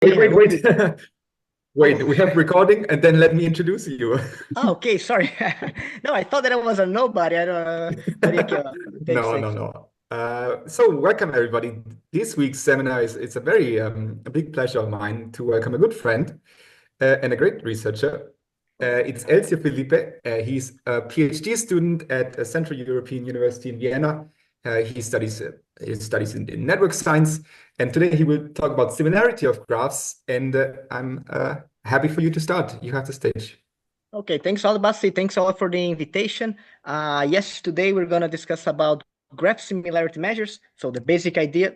Wait. Wait, we have recording, and then let me introduce you. Oh, okay, sorry. No, I thought that I was a nobody. I don't but yeah, okay, thanks, No, no, thanks. no. So welcome everybody. This week's seminar is it's a very a big pleasure of mine to welcome a good friend and a great researcher. It's Helcio Felippe. He's a PhD student at a Central European University in Vienna. He studies in network science, and today he will talk about similarity of graphs. And I'm happy for you to start. You have the stage. Okay, thanks a lot, Basti. Thanks a lot for the invitation. Yes, today we're gonna discuss about graph similarity measures. So the basic idea,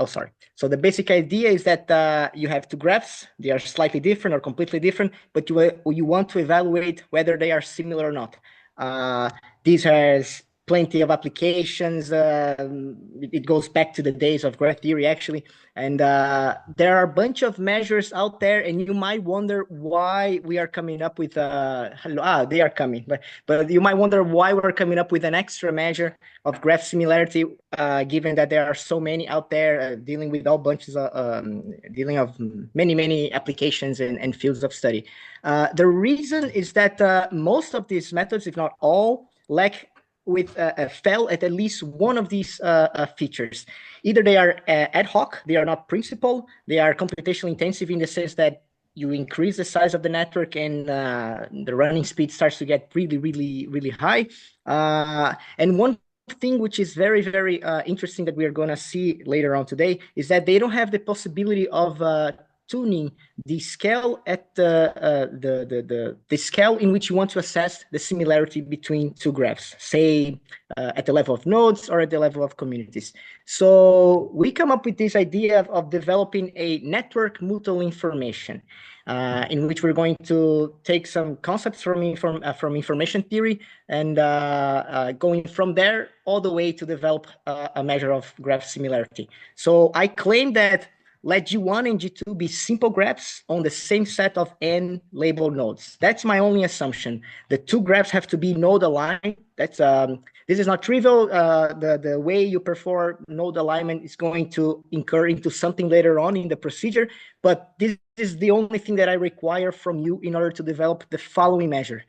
sorry. So the basic idea is that you have two graphs. They are slightly different or completely different, but you want to evaluate whether they are similar or not. Uh, this has plenty of applications. It goes back to the days of graph theory, actually. And there are a bunch of measures out there, and you might wonder why we are coming up with they are coming, but you might wonder why we're coming up with an extra measure of graph similarity, given that there are so many out there dealing with all bunches of dealing of many applications and fields of study. The reason is that most of these methods, if not all, lack with fail at least one of these features. Either they are ad hoc, they are not principal, they are computationally intensive in the sense that you increase the size of the network and the running speed starts to get really high. And one thing which is very interesting that we are going to see later on today is that they don't have the possibility of tuning the scale at the scale in which you want to assess the similarity between two graphs, say at the level of nodes or at the level of communities. So we come up with this idea of developing a network mutual information, in which we're going to take some concepts from information theory and going from there all the way to develop a measure of graph similarity. So I claim that let G1 and G2 be simple graphs on the same set of n labeled nodes. That's my only assumption. The two graphs have to be node aligned. This is not trivial. The way you perform node alignment is going to incur into something later on in the procedure, but this is the only thing that I require from you in order to develop the following measure.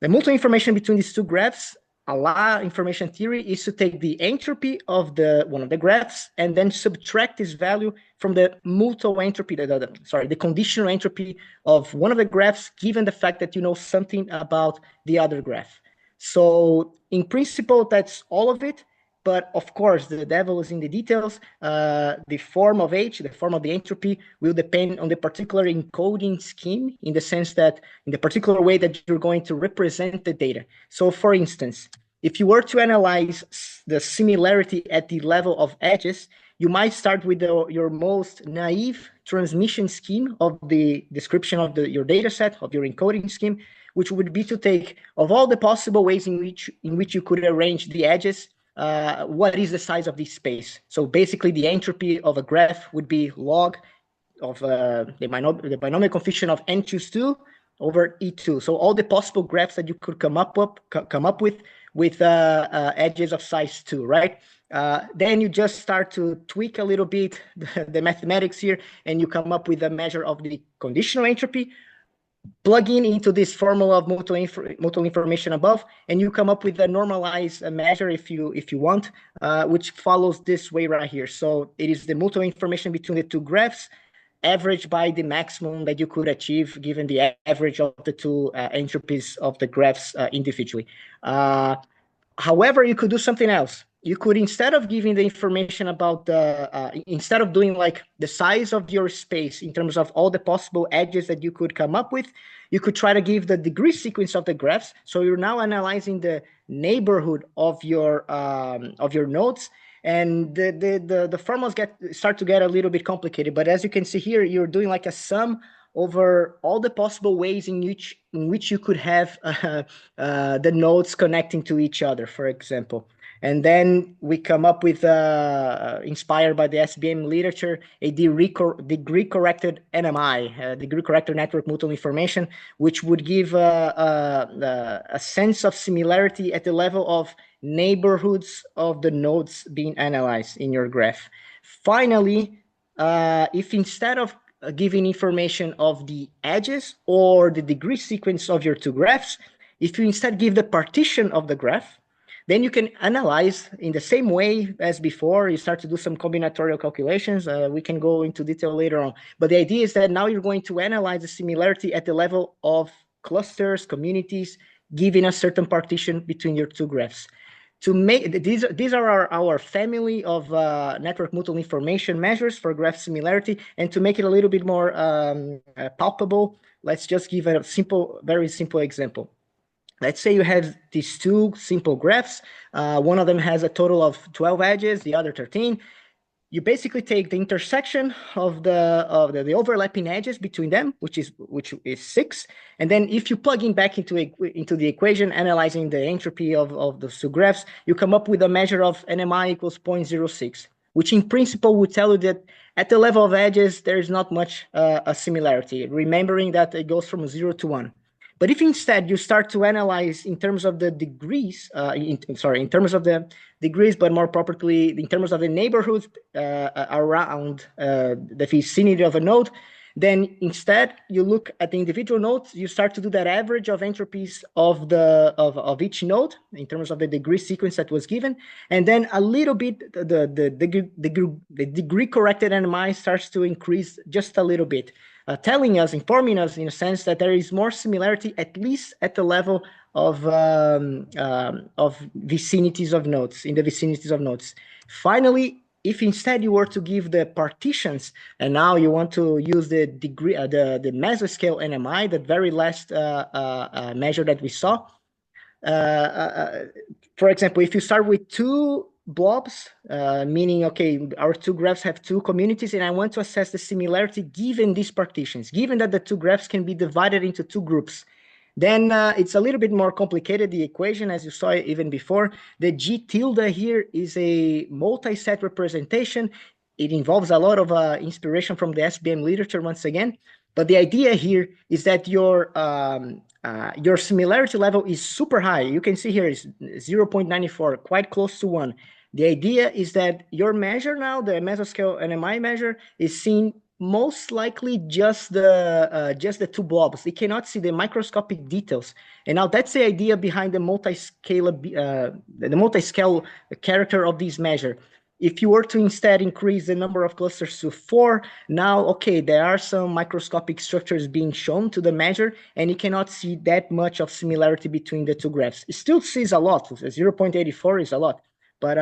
The mutual information between these two graphs, a la information theory, is to take the entropy of one of the graphs and then subtract this value from the mutual entropy, the conditional entropy of one of the graphs, given the fact that you know something about the other graph. So in principle, that's all of it. But of course, the devil is in the details. The form of H, the form of the entropy, will depend on the particular encoding scheme, in the sense that in the particular way that you're going to represent the data. So for instance, if you were to analyze the similarity at the level of edges, you might start with your most naive transmission scheme of the description of your data set, of your encoding scheme, which would be to take of all the possible ways in which you could arrange the edges, what is the size of this space. So basically the entropy of a graph would be log of the binomial coefficient of n choose 2 over E2. So all the possible graphs that you could come up with edges of size 2, right? Then you just start to tweak a little bit the mathematics here, and you come up with a measure of the conditional entropy, plug into this formula of mutual information above, and you come up with a normalized measure if you want, which follows this way right here. So it is the mutual information between the two graphs averaged by the maximum that you could achieve given the average of the two entropies of the graphs individually. However, you could do something else. You could, instead of giving the information about instead of doing like the size of your space in terms of all the possible edges that you could come up with, you could try to give the degree sequence of the graphs. So you're now analyzing the neighborhood of your nodes, and the formulas start to get a little bit complicated. But as you can see here, you're doing like a sum over all the possible ways in which you could have the nodes connecting to each other, for example. And then we come up with, inspired by the SBM literature, a degree-corrected NMI, degree-corrected network mutual information, which would give a sense of similarity at the level of neighborhoods of the nodes being analyzed in your graph. Finally, if instead of giving information of the edges or the degree sequence of your two graphs, if you instead give the partition of the graph, then you can analyze in the same way as before. You start to do some combinatorial calculations. We can go into detail later on. But the idea is that now you're going to analyze the similarity at the level of clusters, communities, given a certain partition between your two graphs. To make these are our family of network mutual information measures for graph similarity. And to make it a little bit more palpable, let's just give a simple, very simple example. Let's say you have these two simple graphs. One of them has a total of 12 edges, the other 13. You basically take the intersection of the overlapping edges between them, which is 6, and then if you plug in back into the equation, analyzing the entropy of the two graphs, you come up with a measure of NMI equals 0.06, which in principle would tell you that at the level of edges there is not much a similarity, remembering that it goes from 0 to 1. But if instead you start to analyze in terms of the degrees, in terms of the degrees, but more properly in terms of the neighborhood around the vicinity of a node, then instead you look at the individual nodes, you start to do that average of entropies of each node in terms of the degree sequence that was given, and then a little bit the degree corrected NMI starts to increase just a little bit. Informing us in a sense that there is more similarity, at least at the level of vicinities of nodes, in the vicinities of nodes. Finally, if instead you were to give the partitions, and now you want to use the degree, the mesoscale NMI, that very last measure that we saw. For example, if you start with two blobs, meaning, okay, our two graphs have two communities, and I want to assess the similarity given these partitions, given that the two graphs can be divided into two groups, then it's a little bit more complicated, the equation, as you saw even before. The G tilde here is a multi-set representation. It involves a lot of inspiration from the SBM literature once again. But the idea here is that your similarity level is super high. You can see here is 0.94, quite close to 1. The idea is that your measure now, the mesoscale NMI measure, is seen most likely just the two blobs. It cannot see the microscopic details. And now that's the idea behind the multi-scale character of this measure. If you were to instead increase the number of clusters to 4, now, okay, there are some microscopic structures being shown to the measure, and you cannot see that much of similarity between the two graphs. It still sees a lot. 0.84 is a lot, but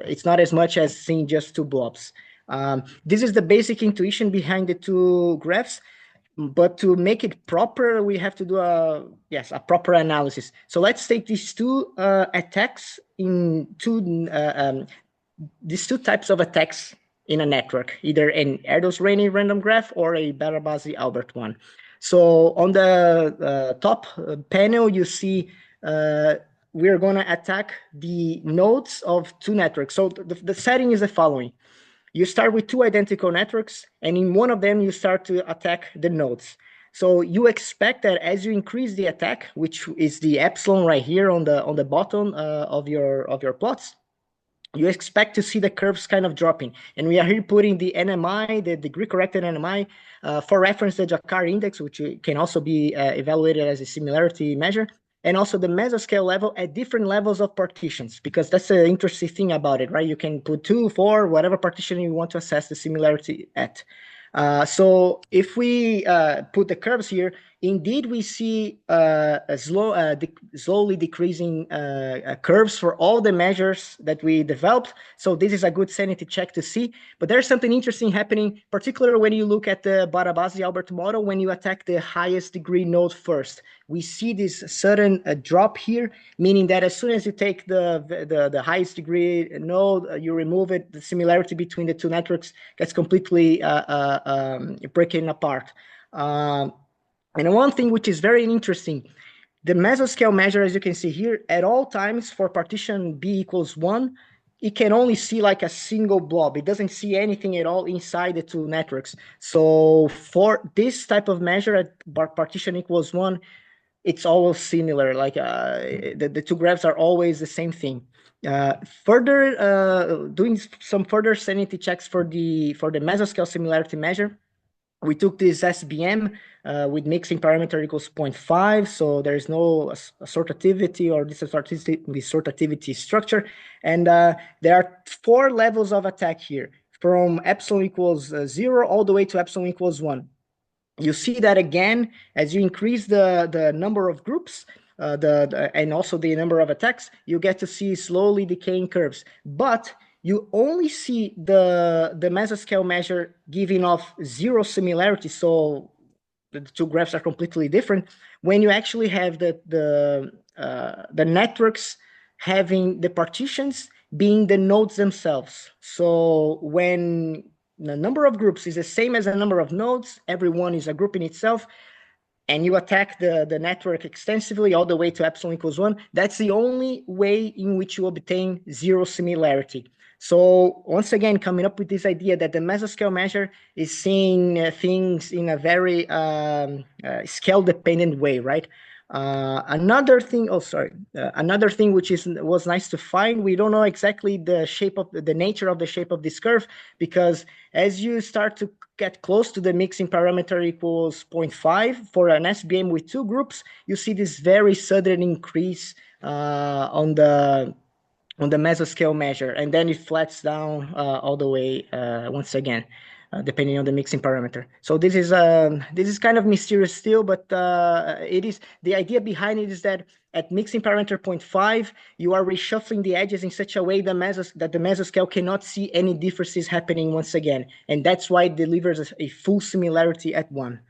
it's not as much as seeing just two blobs. This is the basic intuition behind the two graphs. But to make it proper, we have to do a proper analysis. So let's take these two attacks in these two types of attacks in a network, either an Erdős-Rényi random graph or a Barabasi-Albert one. So on the top panel, you see we're going to attack the nodes of two networks. So the setting is the following. You start with two identical networks, and in one of them, you start to attack the nodes. So you expect that as you increase the attack, which is the epsilon right here on the bottom of your plots, you expect to see the curves kind of dropping. And we are here putting the NMI, the degree corrected NMI, for reference, the Jacquard index, which can also be evaluated as a similarity measure, and also the mesoscale level at different levels of partitions, because that's the interesting thing about it, right? You can put 2, 4, whatever partition you want to assess the similarity at. So if we put the curves here, indeed we see slowly decreasing curves for all the measures that we developed. So this is a good sanity check to see. But there's something interesting happening, particularly when you look at the Barabasi-Albert model, when you attack the highest degree node first. We see this sudden drop here, meaning that as soon as you take the highest degree node, you remove it, the similarity between the two networks gets completely breaking apart. And one thing which is very interesting, the mesoscale measure, as you can see here, at all times for partition B equals 1, it can only see like a single blob. It doesn't see anything at all inside the two networks. So for this type of measure at partition equals 1, it's always similar. Like the two graphs are always the same thing. Doing some further sanity checks for the mesoscale similarity measure, we took this SBM with mixing parameter equals 0.5, so there's no assortativity or disortativity structure. And there are 4 levels of attack here, from epsilon equals 0 all the way to epsilon equals 1. You see that again as you increase the number of groups, and also the number of attacks, you get to see slowly decaying curves. But you only see the mesoscale measure giving off 0 similarity, so the two graphs are completely different, when you actually have the networks having the partitions being the nodes themselves. So when the number of groups is the same as the number of nodes, everyone is a group in itself, and you attack the network extensively all the way to epsilon equals 1, that's the only way in which you obtain 0 similarity. So once again, coming up with this idea that the mesoscale measure is seeing things in a very scale-dependent way, right? Another thing which was nice to find, we don't know exactly the nature of the shape of this curve, because as you start to get close to the mixing parameter equals 0.5 for an SBM with 2 groups, you see this very sudden increase on the mesoscale measure, and then it flats down all the way once again, depending on the mixing parameter. So this is kind of mysterious still, but it is, the idea behind it is that at mixing parameter 0.5, you are reshuffling the edges in such a way that the mesoscale cannot see any differences happening once again, and that's why it delivers a full similarity at 1.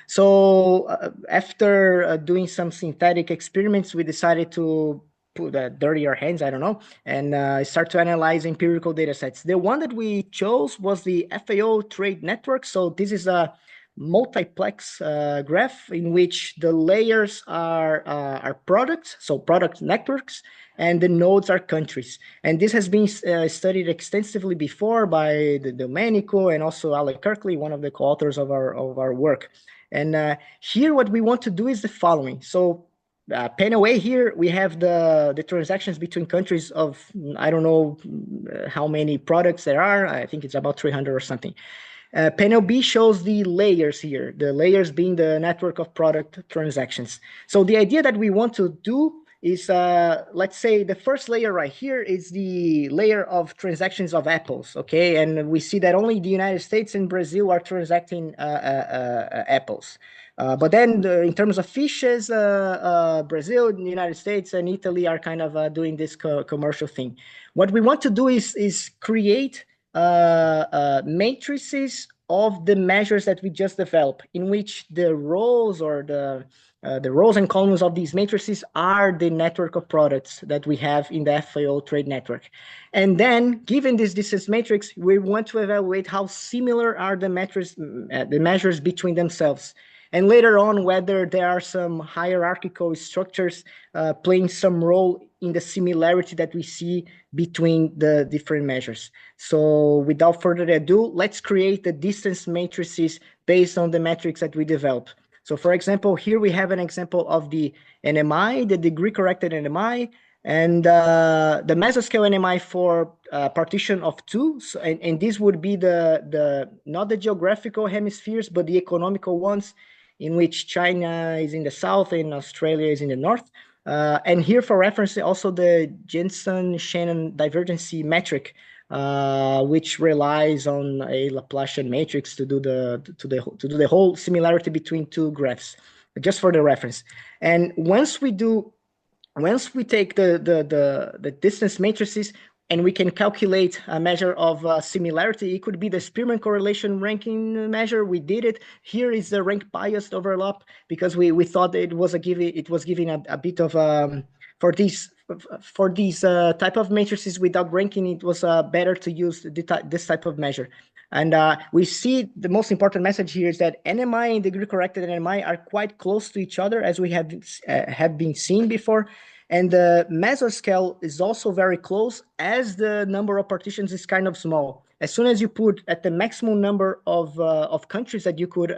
So after doing some synthetic experiments, we decided to put dirty our hands, I don't know, and start to analyze empirical data sets. The one that we chose was the FAO trade network. So this is a multiplex graph in which the layers are products, so product networks, and the nodes are countries. And this has been studied extensively before by Domenico and also Alec Kirkley, one of the co-authors of our work. And here what we want to do is the following. So panel A here, we have the transactions between countries of, I don't know how many products there are. I think it's about 300 or something. Panel B shows the layers here, the layers being the network of product transactions. So the idea that we want to do is, let's say the first layer right here is the layer of transactions of apples, okay? And we see that only the United States and Brazil are transacting apples. But then in terms of fishes, Brazil, the United States, and Italy are kind of doing this commercial thing. What we want to do is create matrices of the measures that we just developed, in which the rows or the rows and columns of these matrices are the network of products that we have in the FAO trade network. And then, given this distance matrix, we want to evaluate how similar are the measures between themselves. And later on, whether there are some hierarchical structures playing some role in the similarity that we see between the different measures. So without further ado, let's create the distance matrices based on the metrics that we developed. So for example, here we have an example of the NMI, the degree corrected NMI, and the mesoscale NMI for partition of 2. So, and this would be not the geographical hemispheres, but the economical ones, in which China is in the south and Australia is in the north. And here for reference, also the Jensen-Shannon divergency metric, which relies on a Laplacian matrix to do the whole similarity between 2 graphs, just for the reference. And once we take the distance matrices, and we can calculate a measure of similarity. It could be the Spearman correlation ranking measure. We did it. Here is the rank biased overlap, because we thought it was giving a bit of for these type of matrices without ranking. It was better to use this type of measure. And we see the most important message here is that NMI and degree corrected NMI are quite close to each other, as we have been seen before. And the mesoscale is also very close, as the number of partitions is kind of small. as soon as you put at the maximum number of countries that you could,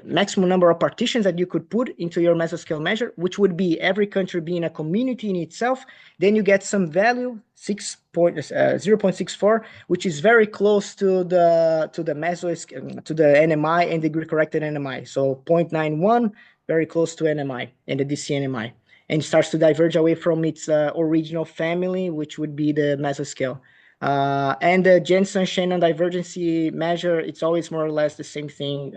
maximum number of partitions that you could put into your mesoscale measure, which would be every country being a community in itself, then you get some value 0.64, which is very close to the NMI and the degree corrected NMI. So 0.91, very close to NMI and the DC NMI, and starts to diverge away from its original family, which would be the mesoscale. And the Jensen-Shannon divergency measure, it's always more or less the same thing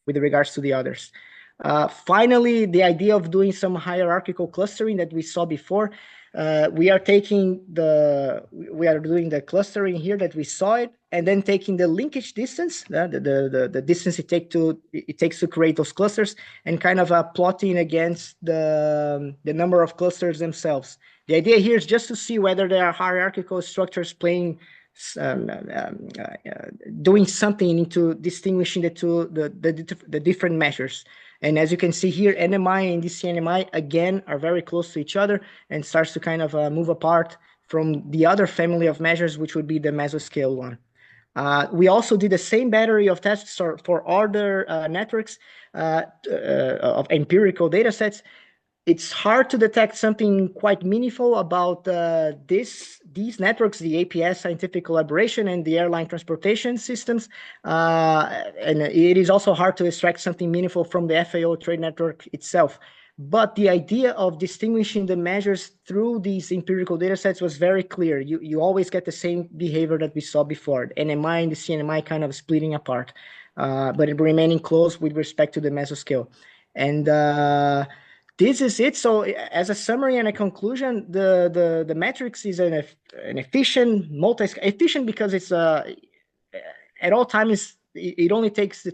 with regards to the others. Finally, the idea of doing some hierarchical clustering that we saw before, we are doing the clustering here that we saw it, and then taking the linkage distance, the distance it takes to create those clusters, and kind of plotting against the number of clusters themselves. The idea here is just to see whether there are hierarchical structures playing, doing something into distinguishing the different measures. And as you can see here, NMI and DCNMI again are very close to each other and starts to kind of move apart from the other family of measures, which would be the mesoscale one. We also did the same battery of tests for other networks of empirical data sets. It's hard to detect something quite meaningful about these networks, the APS scientific collaboration and the airline transportation systems. And it is also hard to extract something meaningful from the FAO trade network itself. But the idea of distinguishing the measures through these empirical data sets was very clear. You always get the same behavior that we saw before, NMI and the CNMI kind of splitting apart, but remaining close with respect to the mesoscale. And this is it. So as a summary and a conclusion, the matrix is an efficient efficient because it's at all times it only takes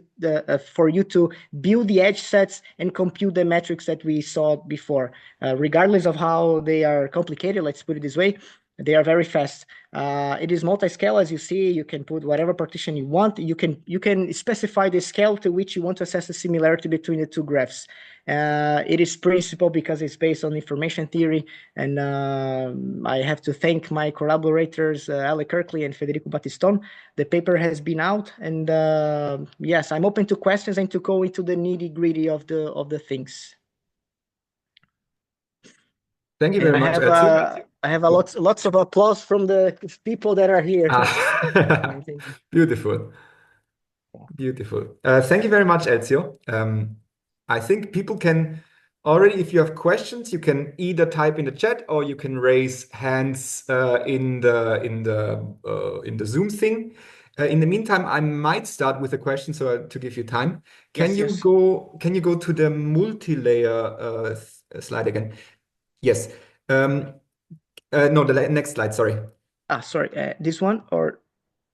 for you to build the edge sets and compute the metrics that we saw before, regardless of how they are complicated. Let's put it this way. They are very fast. It is multi-scale, as you see. You can put whatever partition you want. You can specify the scale to which you want to assess the similarity between the two graphs. It is pretty simple because it's based on information theory. And I have to thank my collaborators, Ale Kirkley and Federico Battiston. The paper has been out, and yes, I'm open to questions and to go into the nitty-gritty of the things. Thank you very much, Elsie. I have lots of applause from the people that are here. Beautiful. Beautiful. Thank you very much, Elcio. I think people can already, if you have questions, you can either type in the chat or you can raise hands in the Zoom thing. In the meantime, I might start with a question, so to give you time. Can you go to the multi-layer slide again? Yes. No, the next slide. Sorry. Sorry. This one or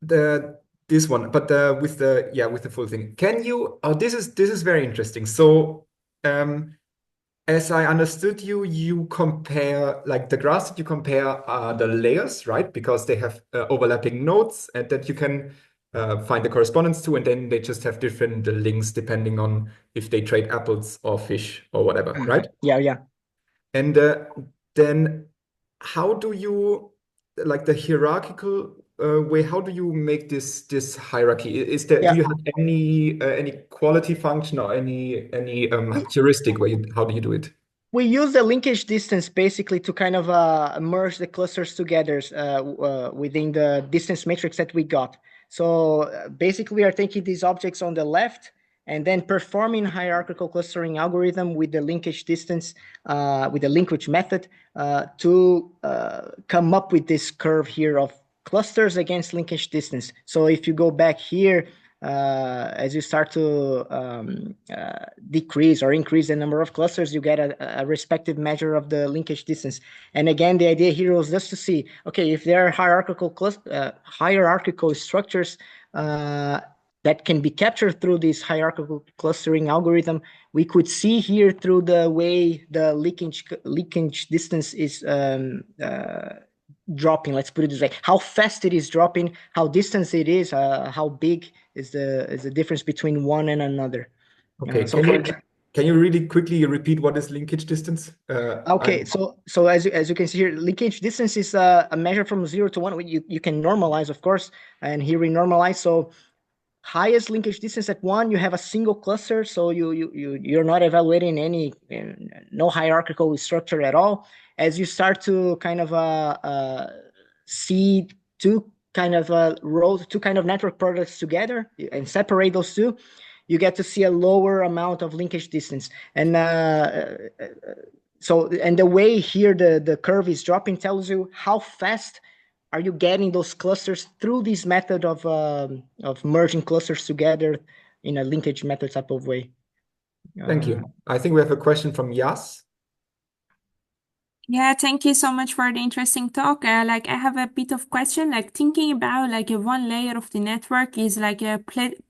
this one, but with the full thing. Can you? Oh, this is very interesting. So, as I understood you compare, like the graphs that you compare are the layers, right? Because they have overlapping nodes, and that you can find the correspondence to, and then they just have different links depending on if they trade apples or fish or whatever, right? Yeah. And then how do you, like the hierarchical way, how do you make this hierarchy? Is there, do you have any quality function or any heuristic way? How do you do it? We use the linkage distance basically to kind of merge the clusters together within the distance matrix that we got. So basically we are taking these objects on the left and then performing hierarchical clustering algorithm with the linkage distance, with the linkage method to come up with this curve here of clusters against linkage distance. So if you go back here, as you start to decrease or increase the number of clusters, you get a respective measure of the linkage distance. And again, the idea here was just to see, okay, if there are hierarchical structures that can be captured through this hierarchical clustering algorithm, we could see here through the way the linkage distance is dropping, let's put it this way, how fast it is dropping, how distant it is, how big is the difference between one and another. Okay, Can you really quickly repeat what is linkage distance? Okay, so as you can see here, linkage distance is a measure from 0 to 1. You can normalize, of course, and here we normalize. So highest linkage distance at 1, you have a single cluster, so you're not evaluating any no hierarchical structure at all. As you start to kind of see two kind of rows, two kind of network products together and separate those two, you get to see a lower amount of linkage distance. And so, and the way here the curve is dropping tells you how fast are you getting those clusters through this method of merging clusters together in a linkage method type of way. Thank you. I think we have a question from Yas. Yeah, thank you so much for the interesting talk. Like, I have a bit of question. Like, thinking about like a one layer of the network is like a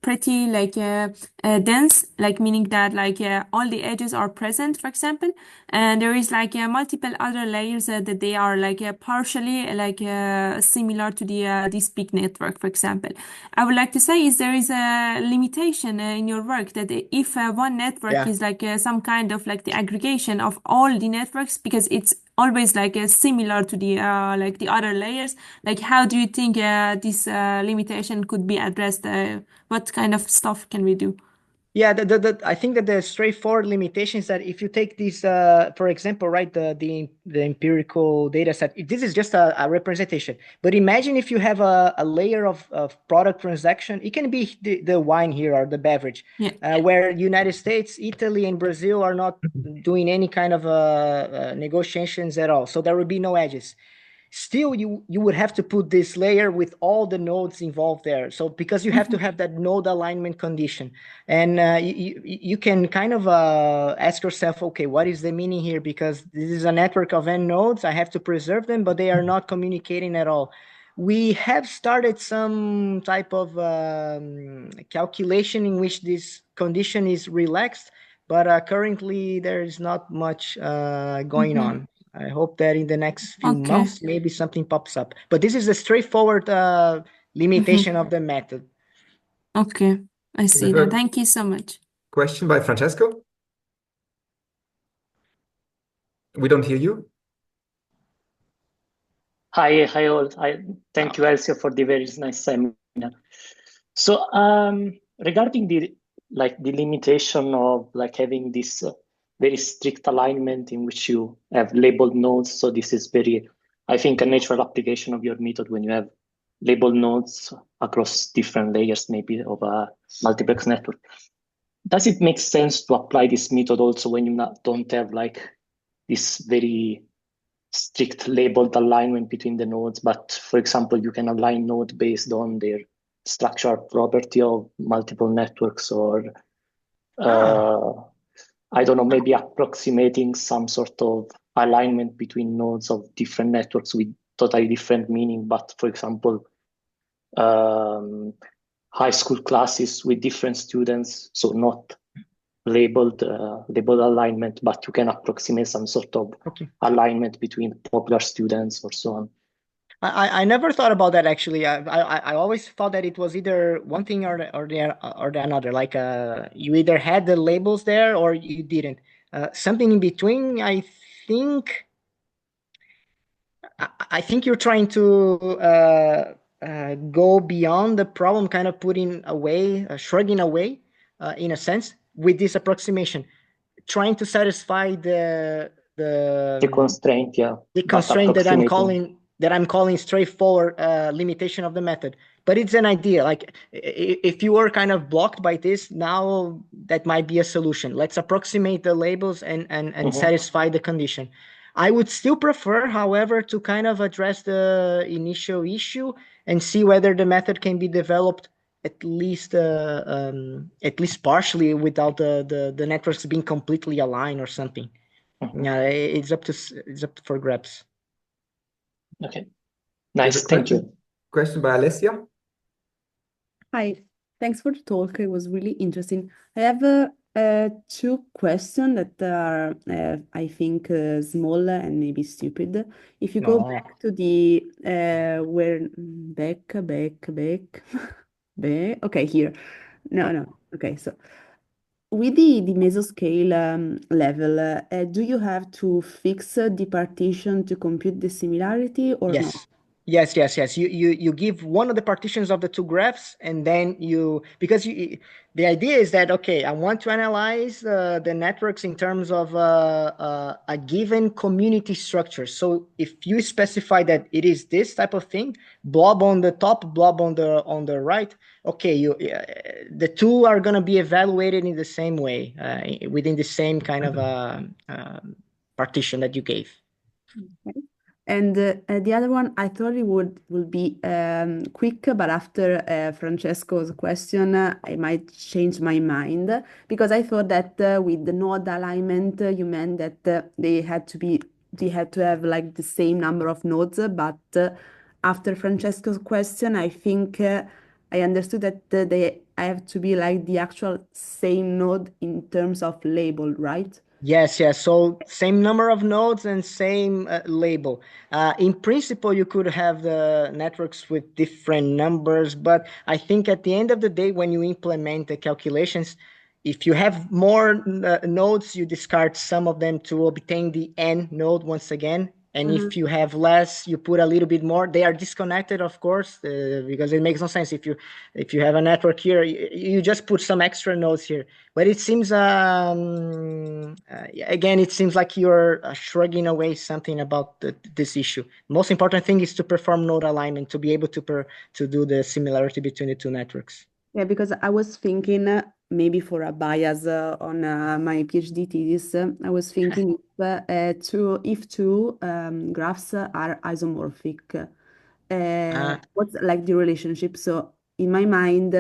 pretty like dense, like meaning that like all the edges are present, for example, and there is like multiple other layers that they are like partially like similar to the this big network, for example. I would like to say is there is a limitation in your work that if one network Yeah. is like some kind of like the aggregation of all the networks because it's always like similar to the like the other layers. Like, how do you think this limitation could be addressed? What kind of stuff can we do? Yeah, I think that the straightforward limitation is that if you take this, for example, right, the empirical data set, this is just a representation. But imagine if you have a layer of product transaction. It can be the wine here or the beverage, Yeah. where United States, Italy, and Brazil are not doing any kind of negotiations at all. So there will be no edges. Still you would have to put this layer with all the nodes involved there, so because you have to have that node alignment condition. And you can kind of ask yourself, okay, what is the meaning here? Because this is a network of n nodes, I have to preserve them, but they are not communicating at all. We have started some type of calculation in which this condition is relaxed, but currently there is not much going on. I hope that in the next few Okay. months, maybe something pops up. But this is a straightforward limitation of the method. Okay, I see have that. a Thank you so much. question by Francesco. We don't hear you. Hi all. Thank you, Helcio, for the very nice seminar. So regarding the limitation of like having this very strict alignment in which you have labeled nodes. So this is very, I think, a natural application of your method when you have labeled nodes across different layers, maybe of a multiplex network. Does it make sense to apply this method also when you don't have like this very strict labeled alignment between the nodes, but for example, you can align node based on their structural property of multiple networks, or I don't know, maybe approximating some sort of alignment between nodes of different networks with totally different meaning. But for example, high school classes with different students, so not labeled alignment, but you can approximate some sort of alignment between popular students or so on. I never thought about that actually. I always thought that it was either one thing or the another. Like you either had the labels there or you didn't. Something in between. I think you're trying to go beyond the problem, kind of putting away, shrugging away, in a sense, with this approximation, trying to satisfy The constraint, yeah. the constraint that I'm calling straightforward limitation of the method. But it's an idea. Like if you were kind of blocked by this, now that might be a solution. Let's approximate the labels and satisfy the condition. I would still prefer, however, to kind of address the initial issue and see whether the method can be developed at least partially without the networks being completely aligned or something. Yeah, it's up for grabs. Okay, nice. Thank you. Question by Alessia. Hi, thanks for the talk. It was really interesting. I have two questions that are, I think, small and maybe stupid. If you go back to the back. Okay, here. No. Okay, so with the mesoscale level, do you have to fix the partition to compute the similarity or not? Yes. Yes. You give one of the partitions of the two graphs, and then the idea is that, okay, I want to analyze the networks in terms of a given community structure. So if you specify that it is this type of thing, blob on the top, blob on the right, okay, the two are going to be evaluated in the same way, within the same kind of partition that you gave. Okay. And the other one, I thought it would be quick, but after Francesco's question, I might change my mind because I thought that with the node alignment, you meant that they had to have like the same number of nodes. But after Francesco's question, I think I understood that I have to be like the actual same node in terms of label, right? Yes. So same number of nodes and same label. In principle, you could have the networks with different numbers, but I think at the end of the day, when you implement the calculations, if you have more nodes, you discard some of them to obtain the n node once again. And if you have less, you put a little bit more. They are disconnected, of course, because it makes no sense. If you have a network here, you just put some extra nodes here. But it seems, again, it seems like you're shrugging away something about this issue. Most important thing is to perform node alignment to be able to do the similarity between the two networks. Yeah, because I was thinking maybe for a bias on my PhD thesis, I was thinking if two graphs are isomorphic, what's like the relationship? So in my mind,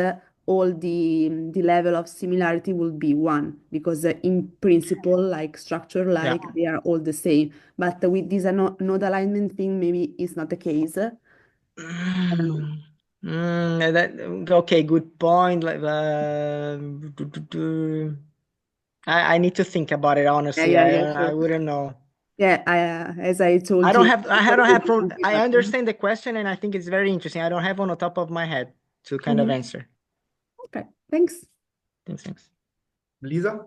all the level of similarity will be one because in principle, like structure, like they are all the same. But with this node alignment thing, maybe it's not the case. Okay, good point. Like, I need to think about it, honestly. Yeah, I sure. wouldn't know. Yeah, as I told I you, don't have I understand the question, and I think it's very interesting. I don't have on the top of my head to kind of answer. Okay, thanks. Thanks. Lisa?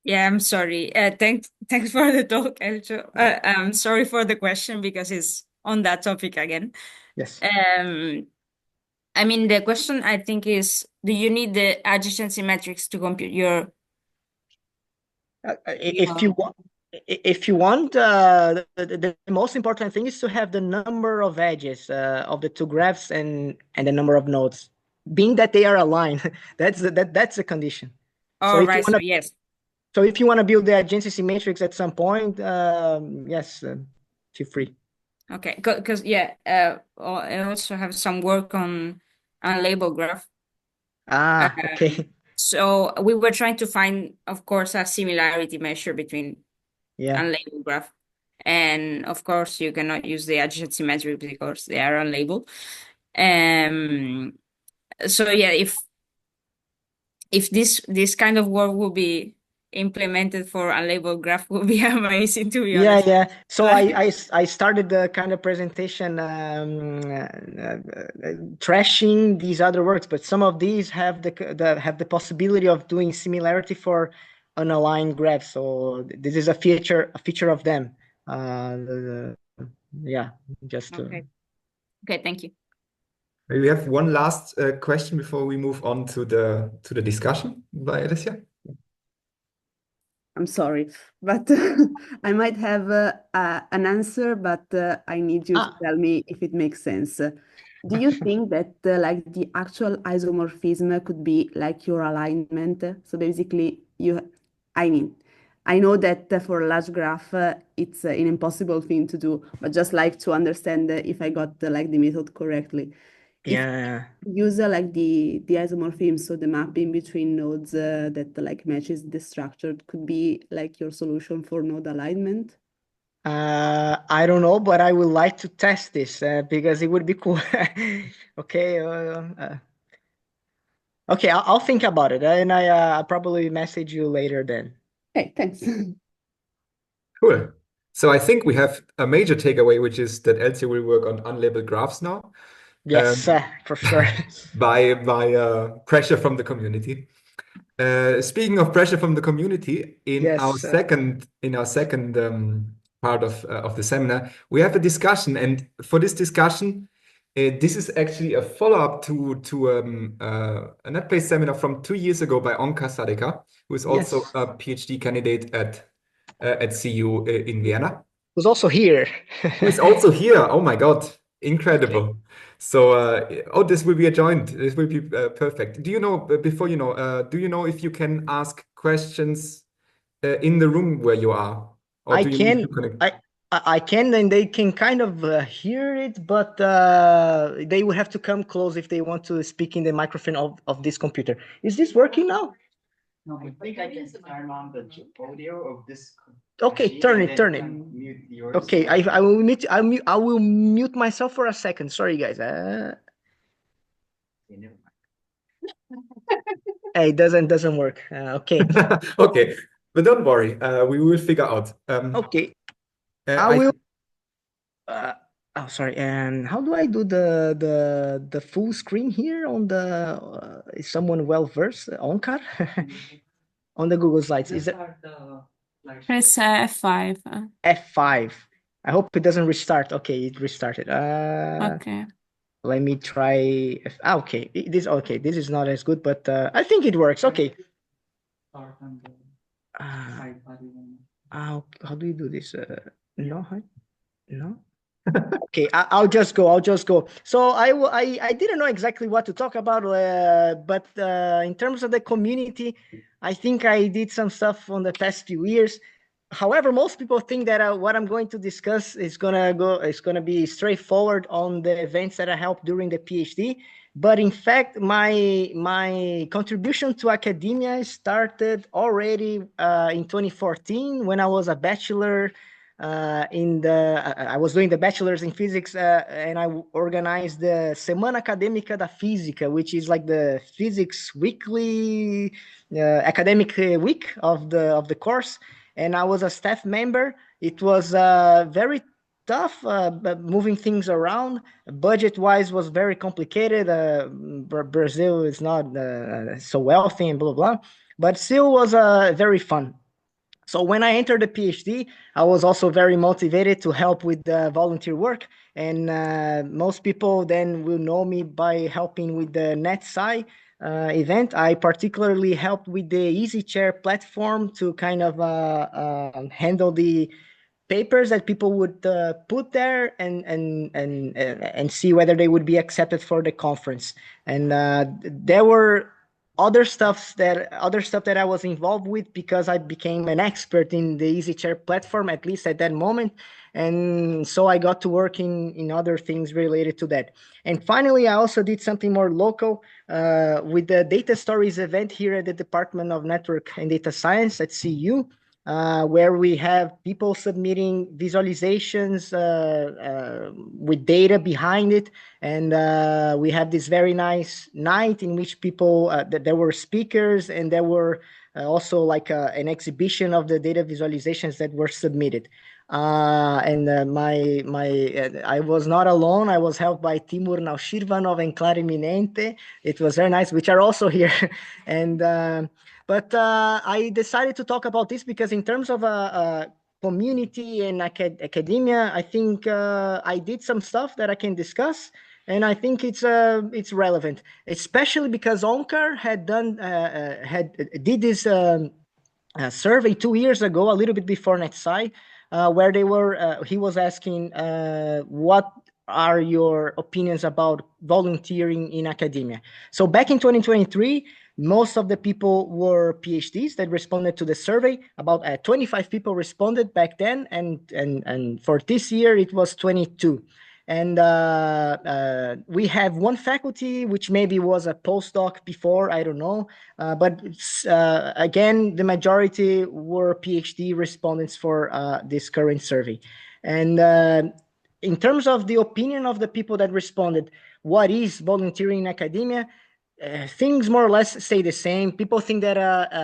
Yeah, I'm sorry. Thanks for the talk, Elcio. I'm sorry for the question because it's on that topic again. Yes. I mean, the question I think is, do you need the adjacency matrix to compute your If you want, the most important thing is to have the number of edges of the two graphs and the number of nodes, being that they are aligned. That's the condition. Oh, right. So yes. So if you want to build the adjacency matrix at some point, yes, feel free. Okay, because I also have some work on label graph. Okay. So we were trying to find, of course, a similarity measure between unlabeled graph. And of course, you cannot use the adjacency metric because they are unlabeled. So yeah, if this kind of work will be implemented for unlabeled graph, would be amazing, to be honest. Yeah. So I started the kind of presentation trashing these other works, but some of these have the possibility of doing similarity for unaligned graphs. So this is a feature of them. Just to... Okay, thank you. We have one last question before we move on to the discussion by Alicia. I'm sorry, but I might have an answer, but I need you to tell me if it makes sense. Do you think that like the actual isomorphism could be like your alignment? So basically, I know that for a large graph, it's an impossible thing to do, but just like to understand if I got like the method correctly. Yeah. Use like the isomorphism, so the mapping between nodes that like matches the structure could be like your solution for node alignment. I don't know, but I would like to test this because it would be cool. Okay. Okay, I'll think about it, and I'll probably message you later then. Okay, thanks. Cool. So I think we have a major takeaway, which is that Elcio will work on unlabeled graphs now. Yes, for sure. by pressure from the community. Speaking of pressure from the community, in our Yes. second part of the seminar, we have a discussion, and for this discussion, this is actually a follow-up to a NetPlace seminar from 2 years ago by Onkar Sadeka, who is also Yes. a PhD candidate at CU in Vienna, Who's also here. who is also here. Oh my God, incredible! So, this will be a joint. This will be perfect. Do you know, before you know, do you know if you can ask questions in the room where you are? Or I do you need can, to connect? I can, and they can kind of hear it, but they would have to come close if they want to speak in the microphone of this computer. Is this working now? No, I think I can turn on the audio of this Okay, machine turn and it, then turn it. mute yours. Okay, I will mute, I will mute myself for a second. Sorry, guys. Hey, it doesn't work. Okay. Okay, but don't worry. We will figure out. Okay. I I will. Oh, sorry. And how do I do the full screen here on the? Is someone well versed? Onkar, on the Google Slides. Is it Press F5. F5? I hope it doesn't restart. Okay, it restarted. Okay. Let me try. Okay, this okay. This is not as good, but I think it works. Okay. How do you do this? No, no. Okay, I'll just go. I'll just go. So I didn't know exactly what to talk about, but in terms of the community, I think I did some stuff on the past few years. However, most people think that what I'm going to discuss is gonna be straightforward on the events that I helped during the PhD. But in fact, my contribution to academia started already in 2014 when I was a bachelor. I was doing the bachelor's in physics, and I organized the Semana Acadêmica da Física, which is like the physics weekly academic week of the course. And I was a staff member. It was very tough, moving things around. Budget-wise, was very complicated. Brazil is not so wealthy and blah blah, but still was very fun. So when I entered the PhD, I was also very motivated to help with the volunteer work. And most people then will know me by helping with the NetSci event. I particularly helped with the EasyChair platform to kind of handle the papers that people would put there and see whether they would be accepted for the conference. And there were other stuff that I was involved with because I became an expert in the EasyChair platform, at least at that moment. And so I got to work in other things related to that. And finally, I also did something more local with the Data Stories event here at the Department of Network and Data Science at CU. Where we have people submitting visualizations with data behind it. And we have this very nice night in which people, there were speakers and there were also like an exhibition of the data visualizations that were submitted. I was not alone. I was helped by Timur Naushirvanov and Clary Minente. It was very nice, which are also here. And but I decided to talk about this because in terms of community and academia, I think I did some stuff that I can discuss, and I think it's relevant, especially because Onkar did this survey 2 years ago, a little bit before NetSci, where he was asking what are your opinions about volunteering in academia. So back in 2023, most of the people were PhDs that responded to the survey. About 25 people responded back then, and for this year it was 22. And we have one faculty, which maybe was a postdoc before, I don't know. But again, the majority were PhD respondents for this current survey. And in terms of the opinion of the people that responded, what is volunteering in academia? things more or less stay the same. People think that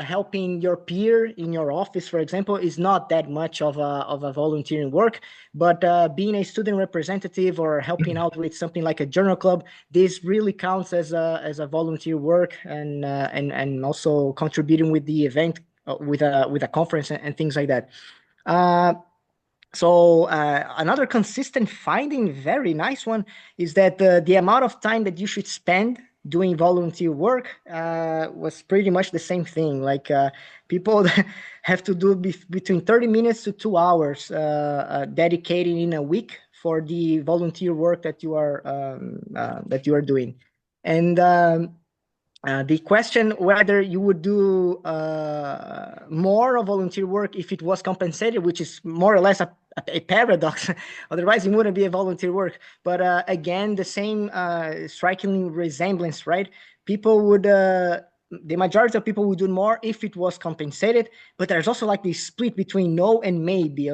helping your peer in your office, for example, is not that much of a volunteering work. But being a student representative or helping out with something like a journal club, this really counts as a volunteer work, and also contributing with the event, with a conference and things like that. So another consistent finding, very nice one, is that the amount of time that you should spend doing volunteer work was pretty much the same thing. Like people have to do between 30 minutes to 2 hours dedicated in a week for the volunteer work that you are doing. And the question whether you would do more of volunteer work if it was compensated, which is more or less a paradox. Otherwise, it wouldn't be a volunteer work. But again, the same striking resemblance, right? People would, the majority of people would do more if it was compensated. But there's also like this split between no and maybe,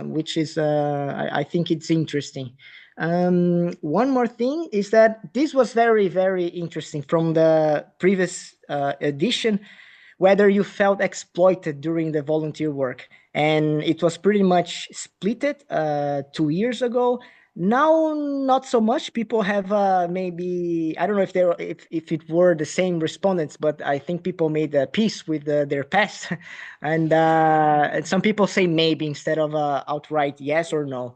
which is, I think it's interesting. One more thing is that this was very, very interesting from the previous edition, whether you felt exploited during the volunteer work. And it was pretty much splitted 2 years ago. Now, not so much. People have maybe, I don't know if it were the same respondents, but I think people made a peace with their past. And some people say maybe instead of outright yes or no.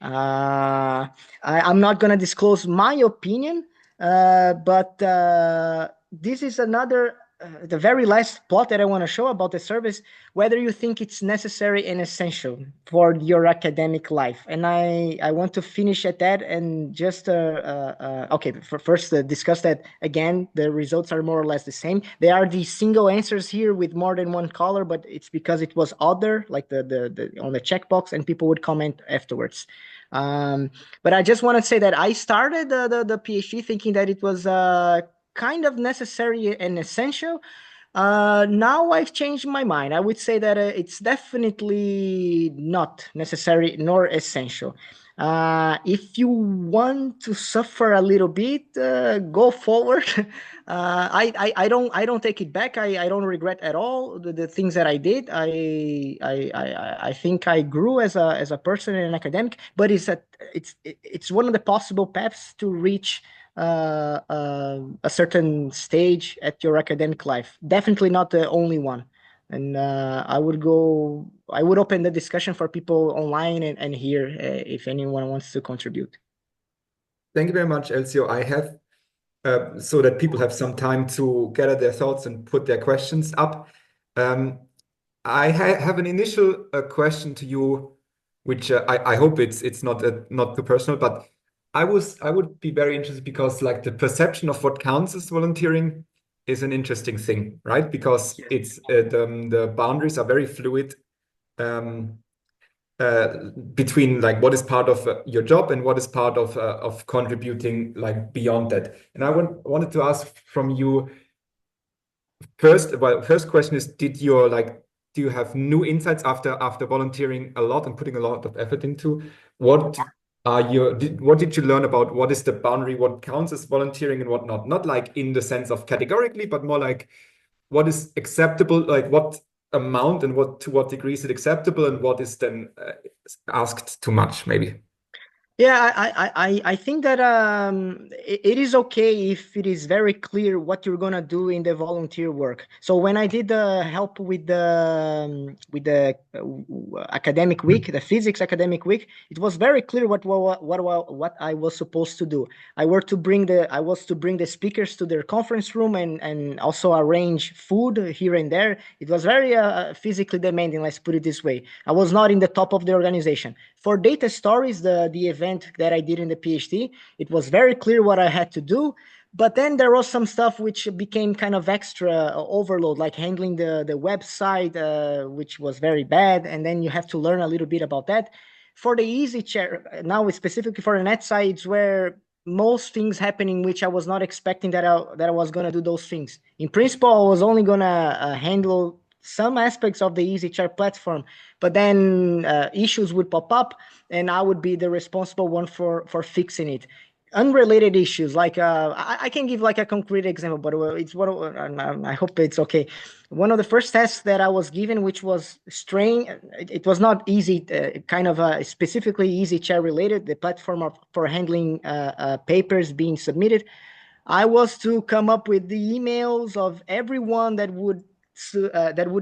I'm not going to disclose my opinion, but this is another, the very last plot that I want to show about the service, whether you think it's necessary and essential for your academic life. And I want to finish at that and just, okay, first discuss that again. The results are more or less the same. They are the single answers here with more than one color, but it's because it was other, like the on the checkbox, and people would comment afterwards. But I just want to say that I started the PhD thinking that it was kind of necessary and essential. Now I've changed my mind. I would say that it's definitely not necessary nor essential. If you want to suffer a little bit, go forward. I don't take it back. I don't regret at all the things that I did. I think I grew as a person and an academic. But it's one of the possible paths to reach a certain stage at your academic life. Definitely not the only one. And I would open the discussion for people online and here if anyone wants to contribute. Thank you very much, Elcio. I have, so that people have some time to gather their thoughts and put their questions up. I have an initial question to you, which I hope it's not too personal, but I would be very interested because like the perception of what counts as volunteering is an interesting thing, right? Because it's the boundaries are very fluid between like what is part of your job and what is part of contributing like beyond that. And I wanted to ask from you first. Well, first question is, do you have new insights after volunteering a lot and putting a lot of effort into? What did you learn about what is the boundary, what counts as volunteering and what not? Not like in the sense of categorically, but more like what is acceptable, like what amount and to what degree is it acceptable and what is then asked too much, maybe. Yeah, I think that it is okay if it is very clear what you're gonna do in the volunteer work. So when I did the help with the academic week, the physics academic week, it was very clear what I was supposed to do. I was to bring the speakers to their conference room and also arrange food here and there. It was very physically demanding, let's put it this way. I was not in the top of the organization. For data stories, the event that I did in the PhD, it was very clear what I had to do. But then there was some stuff which became kind of extra overload, like handling the website, which was very bad. And then you have to learn a little bit about that. For the easy chair, now specifically for the net sites where most things happening, which I was not expecting that I was going to do those things. In principle, I was only going to handle some aspects of the EasyChair platform, but then issues would pop up and I would be the responsible one for fixing it. unrelated issues. Like I can give like a concrete example, but it's what I hope it's okay. One of the first tests that I was given, which was it was not easy, kind of specifically easy chair related, the platform for handling papers being submitted. I was to come up with the emails of everyone that would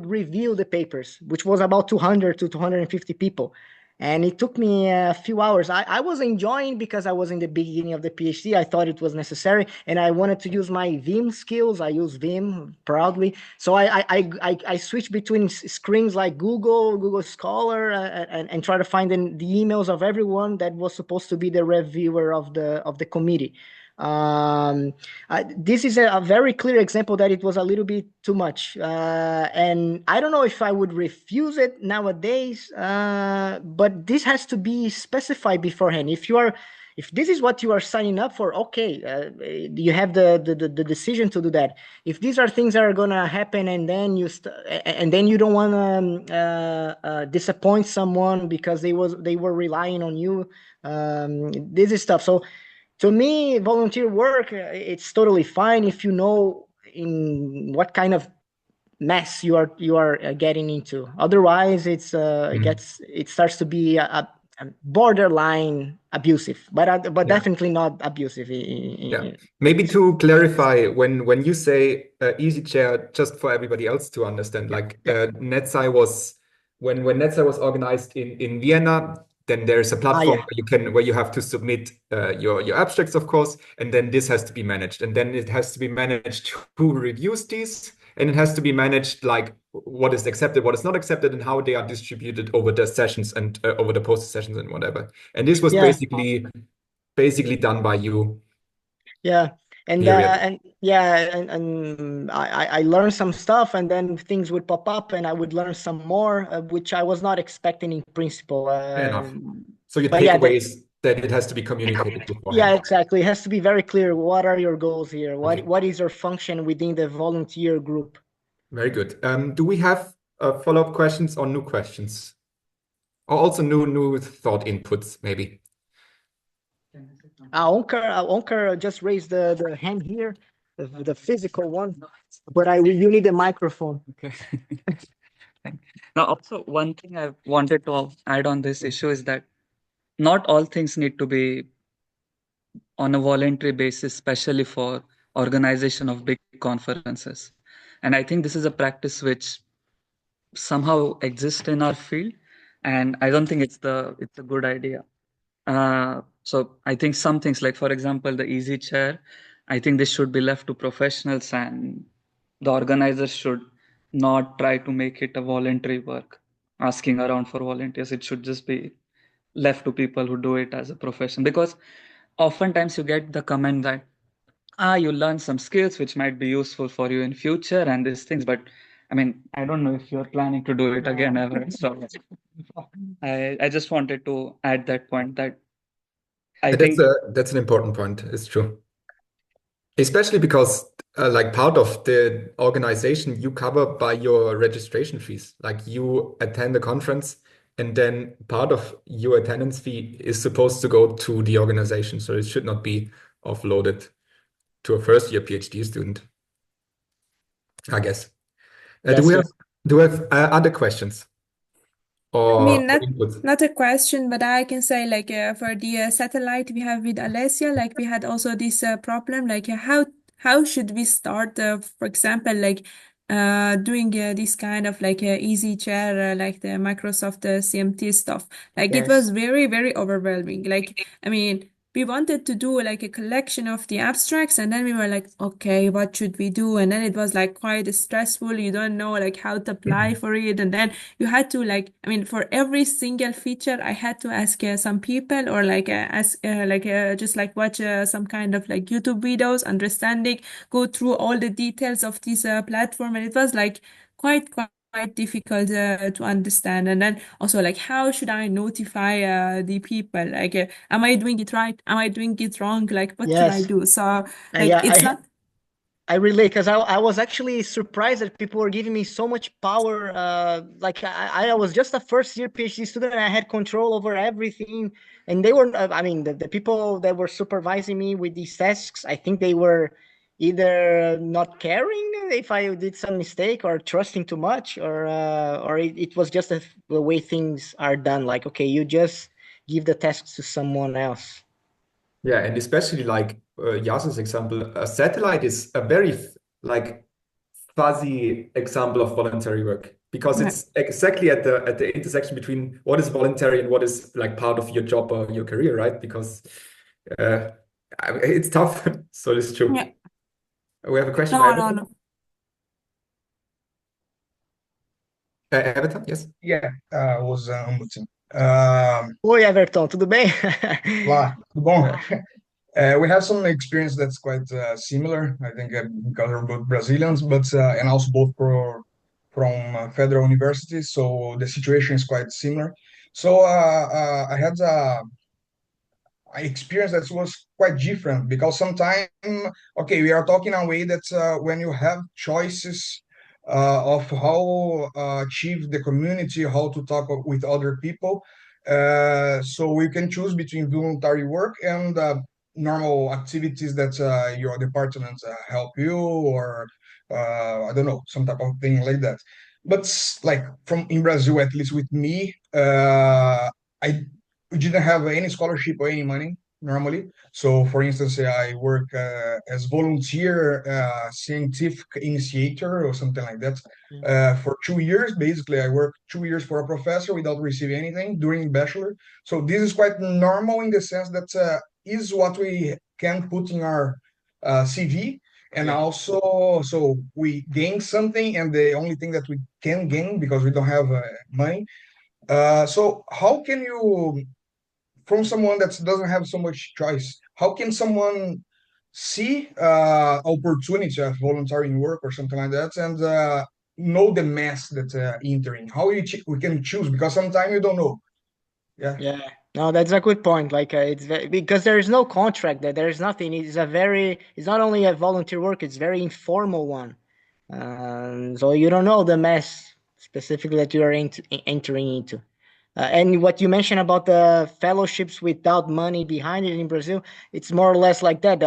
review the papers, which was about 200 to 250 people. And it took me a few hours. I was enjoying because I was in the beginning of the PhD. I thought it was necessary, and I wanted to use my Vim skills. I use Vim proudly. So I switched between screens like Google Scholar, and try to find the emails of everyone that was supposed to be the reviewer of the committee. This is a very clear example that it was a little bit too much, and I don't know if I would refuse it nowadays, but this has to be specified beforehand. If this is what you are signing up for, okay, you have the decision to do that. If these are things that are gonna happen, and then you don't want to disappoint someone because they were relying on you, this is stuff. So to me, volunteer work, it's totally fine if you know in what kind of mess you are getting into. Otherwise, it starts to be a borderline abusive, but definitely not abusive. Yeah. Maybe to clarify, when you say easy chair, just for everybody else to understand, like NetSci was when NetSci was organized in Vienna. Then there's a platform where you have to submit your abstracts, of course, and then this has to be managed, and then it has to be managed who reviews these, and it has to be managed like what is accepted, what is not accepted, and how they are distributed over the sessions and over the post sessions and whatever. And this was basically done by you. Yeah. And Period. I learned some stuff, and then things would pop up, and I would learn some more, which I was not expecting in principle. Fair enough. So your takeaway is that it has to be communicated beforehand. Yeah, exactly. It has to be very clear. What are your goals here? What is your function within the volunteer group? Very good. Do we have follow-up questions or new questions? Or also new thought inputs, maybe? Onkar just raised the hand here, the physical one, but you need a microphone. Okay. Now, also one thing I wanted to add on this issue is that not all things need to be on a voluntary basis, especially for organization of big conferences. And I think this is a practice which somehow exists in our field, and I don't think it's a good idea. So I think some things, like for example, the easy chair, I think this should be left to professionals, and the organizers should not try to make it a voluntary work, asking around for volunteers. It should just be left to people who do it as a profession, because oftentimes you get the comment that you learn some skills which might be useful for you in future and these things, but I mean, I don't know if you're planning to do it again ever. So I just wanted to add that point, that I think that's an important point. It's true. Especially because like part of the organization you cover by your registration fees. Like you attend the conference, and then part of your attendance fee is supposed to go to the organization. So it should not be offloaded to a first-year PhD student, I guess. Do we have other questions? I mean, Or inputs? not a question, but I can say like for the satellite we have with Alessia, like we had also this problem, like how should we start, for example, like doing this kind of like easy chair, like the Microsoft CMT stuff. Like it was very, very overwhelming. Like, I mean, we wanted to do like a collection of the abstracts, and then we were like, okay, what should we do? And then it was like quite stressful. You don't know like how to apply for it, and then you had to like, I mean, for every single feature, I had to ask some people, or like ask just like watch some kind of like YouTube videos, understanding, go through all the details of this platform, and it was like quite difficult to understand. And then also like, how should I notify the people? Like, am I doing it right? Am I doing it wrong? Like, what should I do? So like, it's not. I relate because I was actually surprised that people were giving me so much power. Like I was just a first year PhD student and I had control over everything. And they were, I mean, the people that were supervising me with these tasks, I think they were either not caring if I did some mistake or trusting too much, or it was just the way things are done. Like, okay, you just give the tasks to someone else. Yeah, and especially like Yasu's example, a satellite is a very like fuzzy example of voluntary work because Yeah. it's exactly at the intersection between what is voluntary and what is like part of your job or your career, right? Because uh, it's tough. So it's true. Yeah. We have a question by No. Everton, yes. Yeah, was unmuting. Oi, Everton, tudo bem? Lá, tudo bom? We have some experience that's quite similar. I think because we're both Brazilians, but and also both from federal universities, so the situation is quite similar. So I had I experienced that was quite different because sometimes, okay, we are talking a way that when you have choices of how achieve the community, how to talk with other people, so we can choose between voluntary work and normal activities that your department help you or I don't know, some type of thing like that. But like from in Brazil, at least with me, I we didn't have any scholarship or any money normally. So, for instance, I work as volunteer scientific initiator or something like that for 2 years. Basically, I worked 2 years for a professor without receiving anything during bachelor. So this is quite normal in the sense that is what we can put in our CV. And also, so we gain something, and the only thing that we can gain because we don't have money. So how can you from someone that doesn't have so much choice, how can someone see opportunity of volunteering work or something like that and know the mess that entering? How we can choose because sometimes you don't know. Yeah. Yeah, no, that's a good point. Like, because there is no contract, that there is nothing. It's not only a volunteer work, it's very informal one. So you don't know the mess specifically that you are entering into. And what you mentioned about the fellowships without money behind it in Brazil, it's more or less like that.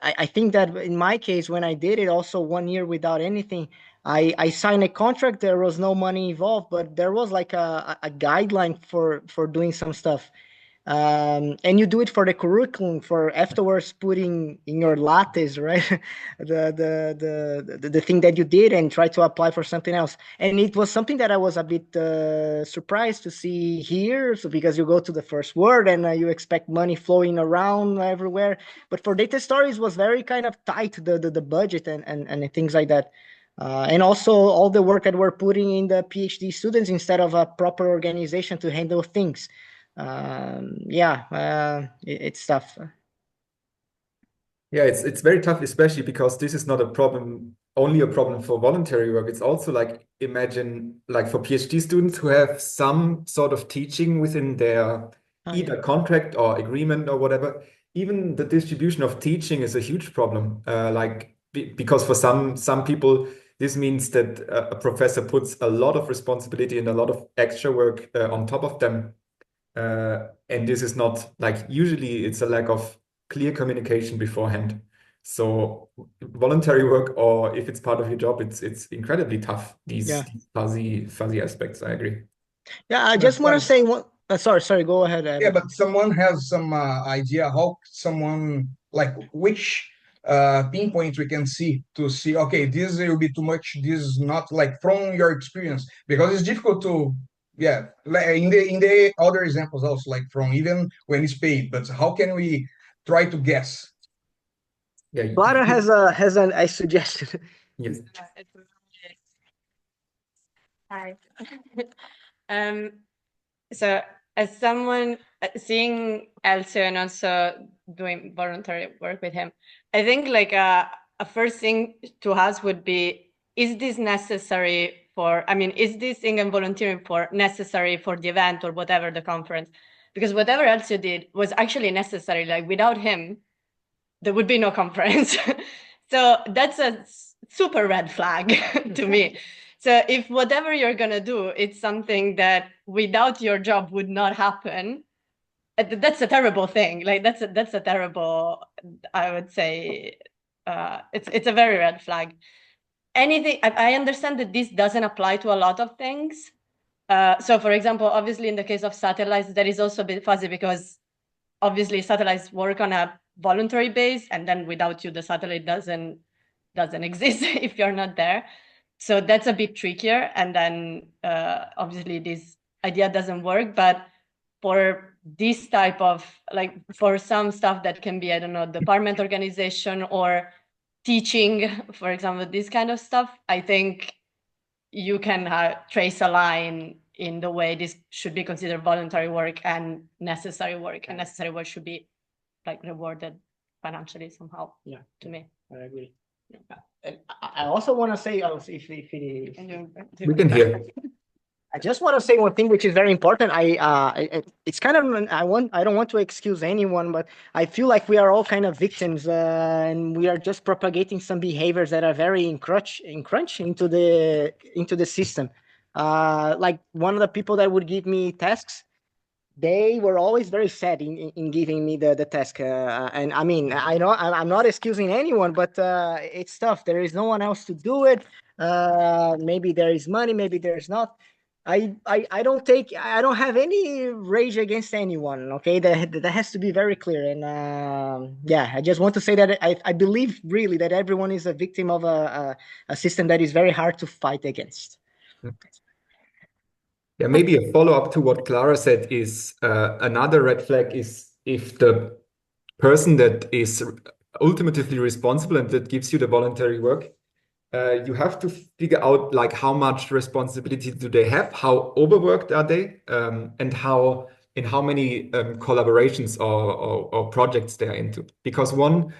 I think that in my case, when I did it, also 1 year without anything, I signed a contract. There was no money involved, but there was like a guideline for doing some stuff. And you do it for the curriculum for afterwards putting in your lattes, right? The thing that you did and try to apply for something else. And it was something that I was a bit surprised to see here. So because you go to the first word and you expect money flowing around everywhere, but for data stories was very kind of tight the budget and things like that. And also all the work that we're putting in the PhD students instead of a proper organization to handle things. It's tough. Yeah, it's very tough, especially because this is not a problem, only a problem for voluntary work. It's also like imagine like for PhD students who have some sort of teaching within their either contract or agreement or whatever. Even the distribution of teaching is a huge problem. Because for some people, this means that a professor puts a lot of responsibility and a lot of extra work on top of them. And this is not like usually it's a lack of clear communication beforehand. So voluntary work, or if it's part of your job, it's incredibly tough. These fuzzy aspects. I agree. Yeah, I just want to say one. Sorry, go ahead, Yeah, Evan. but someone has some idea how someone like which pinpoint we can see to see, okay, this will be too much, this is not, like from your experience, because it's difficult to, yeah, like in the other examples also, like from even when it's paid, but how can we try to guess? Yeah. Clara has a suggestion. Yes. Hi. So as someone seeing Elcio and also doing voluntary work with him, I think like a first thing to ask would be, is this necessary for, I mean, is this thing I'm volunteering for necessary for the event or whatever the conference? Because whatever Elcio did was actually necessary. Like without him, there would be no conference. So that's a super red flag to me. So if whatever you're gonna do, it's something that without your job would not happen, that's a terrible thing. Like that's a terrible, I would say, it's a very red flag. Anything, I understand that this doesn't apply to a lot of things. So for example, obviously in the case of satellites, that is also a bit fuzzy because obviously satellites work on a voluntary base, and then without you, the satellite doesn't exist if you're not there. So that's a bit trickier. And then obviously this idea doesn't work, but for this type of, like for some stuff that can be, I don't know, department organization or teaching, for example, this kind of stuff, I think you can trace a line in the way this should be considered voluntary work and necessary work, and necessary work should be like rewarded financially somehow. Yeah, to me. I agree. And I also want to say, if We can hear. I just want to say one thing which is very important. It's kind of, I don't want to excuse anyone, but I feel like we are all kind of victims, and we are just propagating some behaviors that are very encroach into the system. Like one of the people that would give me tasks, they were always very sad in giving me the task. And I mean, I know I'm not excusing anyone, but it's tough. There is no one else to do it. Maybe there is money, maybe there's not. I don't have any rage against anyone. Okay, that has to be very clear. And yeah, I just want to say that I believe really that everyone is a victim of a system that is very hard to fight against. Yeah, maybe a follow-up to what Clara said is another red flag is if the person that is ultimately responsible and that gives you the voluntary work, you have to figure out like how much responsibility do they have, how overworked are they, and in how many collaborations or projects they are into. Because one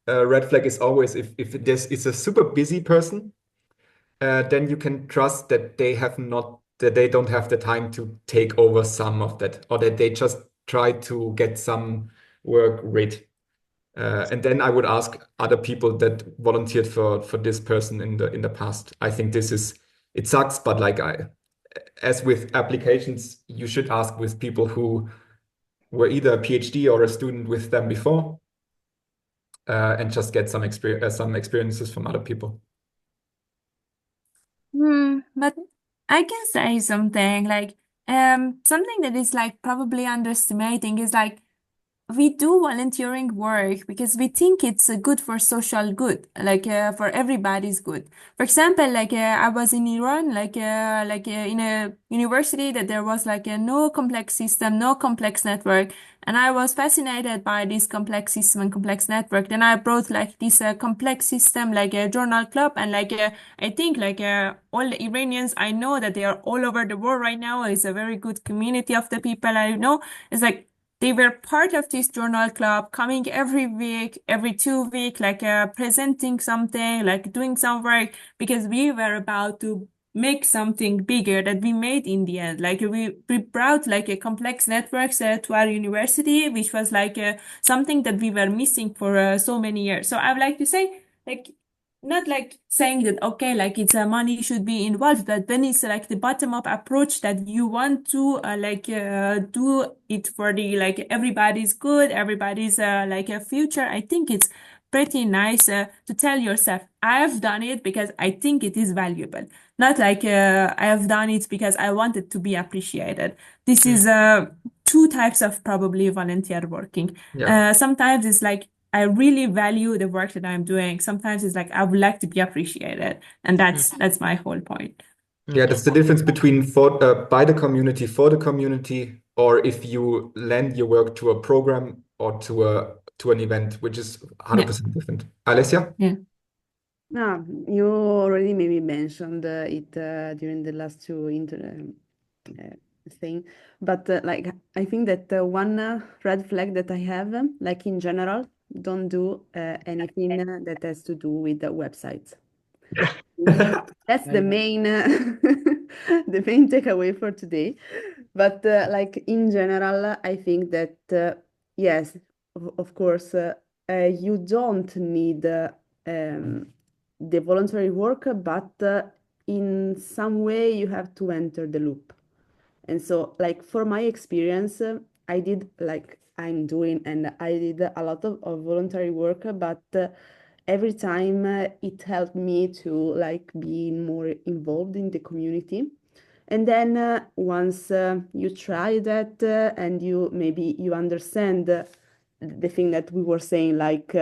red flag is always if it's a super busy person, then you can trust that they don't have the time to take over some of that, or that they just try to get some work rid. And then I would ask other people that volunteered for this person in the past. I think it sucks, but like as with applications, you should ask with people who were either a PhD or a student with them before, and just get some experiences from other people. But I can say something like something that is like probably underestimating is like we do volunteering work because we think it's good for social good, like for everybody's good. For example, like I was in Iran, in a university that there was like a no complex system, no complex network, and I was fascinated by this complex system and complex network. Then I brought like this complex system, like a journal club, and like I think like all the Iranians I know that they are all over the world right now. It's a very good community of the people I know. It's like they were part of this journal club, coming every week, every 2 weeks, like presenting something, like doing some work, because we were about to make something bigger that we made in the end. Like we brought like a complex networks to our university, which was like something that we were missing for so many years. So I would like to say, like, not like saying that, okay, like it's money should be involved, but then it's like the bottom up approach that you want to do it for the like everybody's good, everybody's like a future. I think it's pretty nice to tell yourself, I have done it because I think it is valuable. Not like I have done it because I wanted to be appreciated. This is two types of probably volunteer working. Yeah. Sometimes it's like I really value the work that I'm doing. Sometimes it's like I would like to be appreciated, and that's my whole point. Yeah, that's the difference between by the community, for the community, or if you lend your work to a program or to an event, which is 100% different. Alessia? Yeah. No, you already maybe mentioned it during the last two thing, but like I think that one red flag that I have, like in general, don't do anything that has to do with the websites. That's the main the main takeaway for today. But like in general, I think that yes, of course, you don't need the voluntary work, but in some way you have to enter the loop. And so, like, for my experience, I did, like I'm doing, and I did a lot of voluntary work, but every time it helped me to, like, be more involved in the community. And then once you try that and you maybe you understand the thing that we were saying, like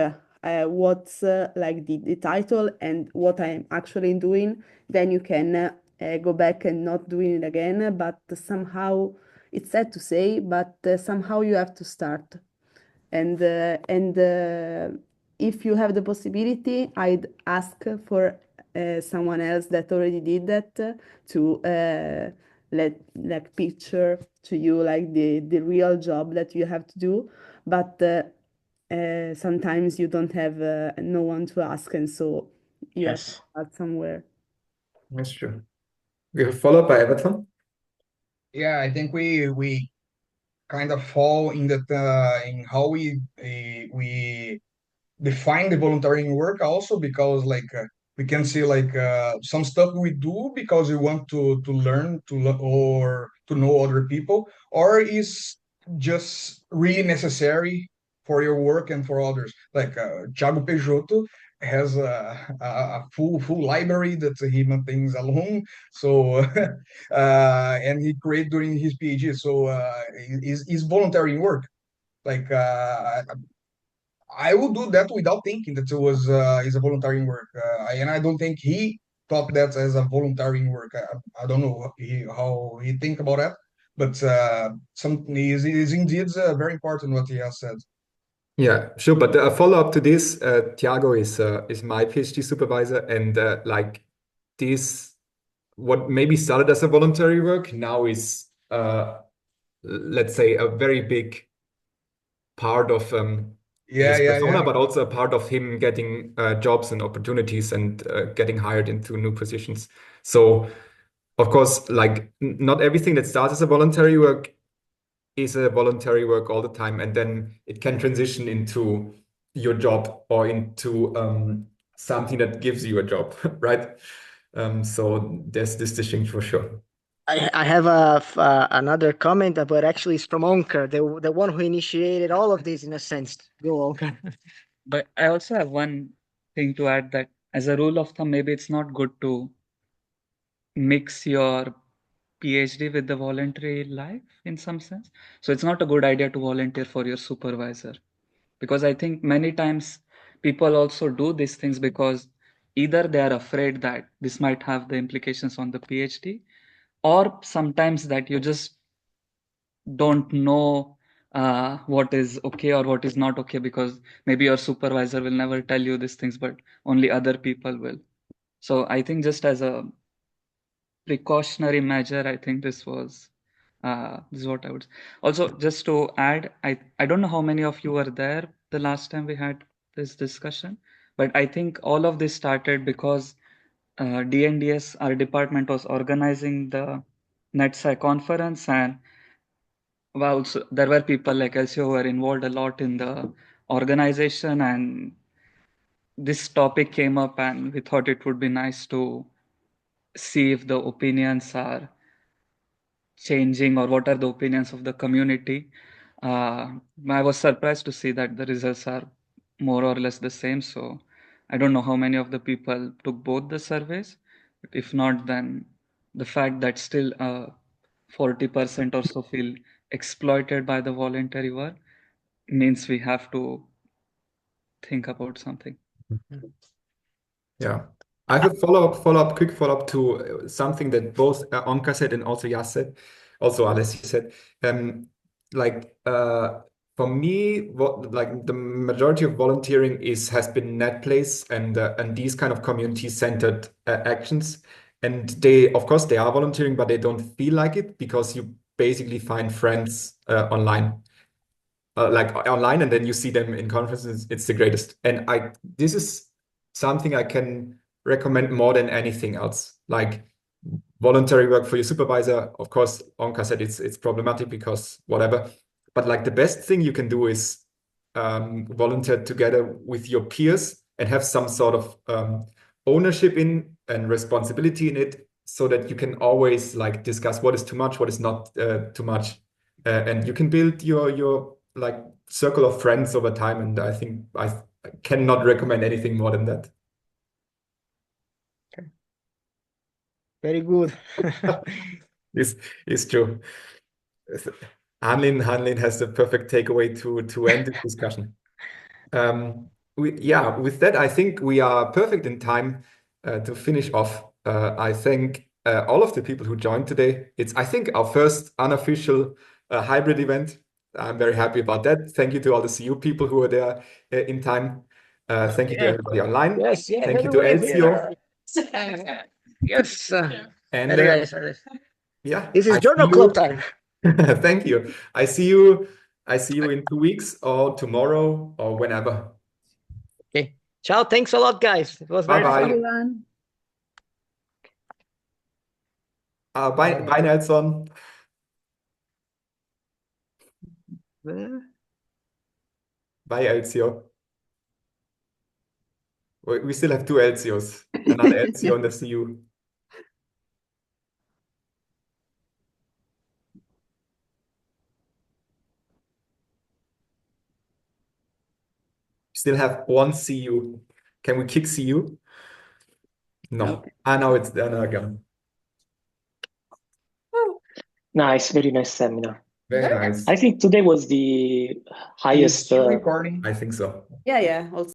what's like the title and what I'm actually doing, then you can go back and not doing it again. But somehow it's sad to say, but somehow you have to start. And if you have the possibility, I'd ask for someone else that already did that to let like picture to you like the real job that you have to do. But sometimes you don't have no one to ask, and so you have to Yes. start somewhere. That's true. We have a follow-up by Everton. Yeah, I think we kind of fall in that in how we define the volunteering work also, because like we can see like some stuff we do because we want to learn or to know other people, or is just really necessary for your work and for others. Like Thiago Peixoto has a full library that he maintains alone. So and he created during his PhD. So is volunteering work. Like I would do that without thinking that it was is a volunteering work, and I don't think he thought that as a volunteering work. I don't know how he think about that, but some is indeed very important what he has said. Yeah, sure. But a follow-up to this, Tiago is my PhD supervisor, and like this, what maybe started as a voluntary work now is, let's say, a very big part of Yeah, his yeah, yeah. persona, but also a part of him getting jobs and opportunities and getting hired into new positions. So, of course, like not everything that starts as a voluntary work is a voluntary work all the time, and then it can transition into your job or into something that gives you a job, right? So there's this distinction for sure. I have another comment, but actually it's from Onker, the one who initiated all of this in a sense. Go, Onker. But I also have one thing to add, that as a rule of thumb, maybe it's not good to mix your PhD with the voluntary life in some sense. So it's not a good idea to volunteer for your supervisor, because I think many times people also do these things because either they are afraid that this might have the implications on the PhD, or sometimes that you just don't know what is okay or what is not okay, because maybe your supervisor will never tell you these things, but only other people will. So I think just as a precautionary measure, I think this is what I would. Also, just to add, I don't know how many of you were there the last time we had this discussion, but I think all of this started because DNDS, our department, was organizing the NetSci conference, and well, so there were people like Helcio who were involved a lot in the organization, and this topic came up, and we thought it would be nice to see if the opinions are changing or what are the opinions of the community. I was surprised to see that the results are more or less the same. So I don't know how many of the people took both the surveys. But if not, then the fact that still 40% or so feel exploited by the voluntary work means we have to think about something. Yeah. I have a quick follow-up to something that both Onka said and also Yas said, also Alessi said. Like for me, what like the majority of volunteering has been NetPlace and these kind of community-centered actions. And they, of course, they are volunteering, but they don't feel like it because you basically find friends online. Like online, and then you see them in conferences. It's the greatest. And this is something I can recommend more than anything else. Like voluntary work for your supervisor. Of course, Onka said it's problematic because whatever. But like the best thing you can do is volunteer together with your peers and have some sort of ownership in and responsibility in it, so that you can always like discuss what is too much, what is not too much, and you can build your like circle of friends over time. And I think I cannot recommend anything more than that. Very good. It's true. Hanlin has the perfect takeaway to end this discussion. With that, I think we are perfect in time to finish off. I thank all of the people who joined today. It's, I think, our first unofficial hybrid event. I'm very happy about that. Thank you to all the CU people who were there in time. Thank you to everybody online. Yes, yeah, Thank you to Elcio. Yes. And Very nice. yeah, This is I journal see club you. time. Thank you. I see you in 2 weeks or tomorrow or whenever. Okay. Ciao. Thanks a lot, guys. It was very Bye-bye. fun. Everyone. Bye, Nelson. Bye, Elcio. We still have 2 Elcios. Another Elcio and the CU. Still have 1 CU. Can we kick CU? No. Now it's again. Nice, very nice seminar. Very nice. I think today was the highest. I think so. Yeah, also.